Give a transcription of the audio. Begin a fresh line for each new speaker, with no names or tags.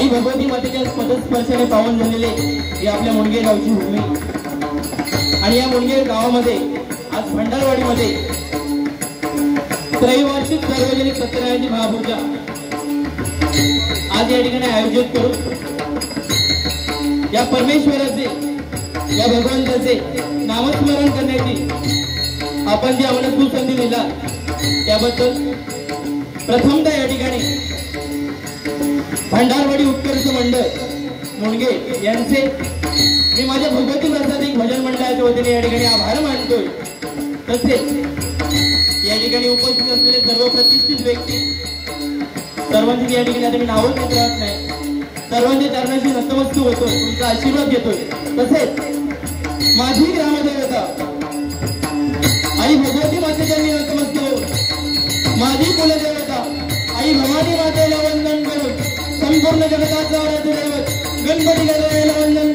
आई भगवती मातेच्या पदस्पर्शाने पावन झालेले हे आपल्या मुणगे गावची भूमी आणि या मुणगे गावामध्ये आज भंडारवाडीमध्ये त्रैवार्षिक सार्वजनिक सत्यनारायणाची महापूजा आज या ठिकाणी आयोजित करून या परमेश्वराचे या भगवंताचे नामस्मरण करण्याची आपण जी आम्हाला सुसंधी दिला त्याबद्दल प्रथमतः या ठिकाणी भंडारवाडी उत्कर्ष मंडळ मुणगे यांचे मी माझ्या भगवती प्रसाद एक भजन मंडळाच्या वतीने या ठिकाणी आभार मानतोय। तसेच या ठिकाणी उपस्थित असलेले सर्व प्रतिष्ठित व्यक्ती सर्वांची या ठिकाणी आता मी नावच घेत राहत नाही, सर्वांच्या चरणाशी नतमस्तक होतोय, तुमचा आशीर्वाद घेतोय। तसेच माझी ग्रामदेवता आई भगवती मातेच्या नतमस्तक होऊन माझी कुलदेवता आई भवानी मातेला वंदन करून संपूर्ण जगताचा आराध्य दैवत गणपती गणरायाला वंदन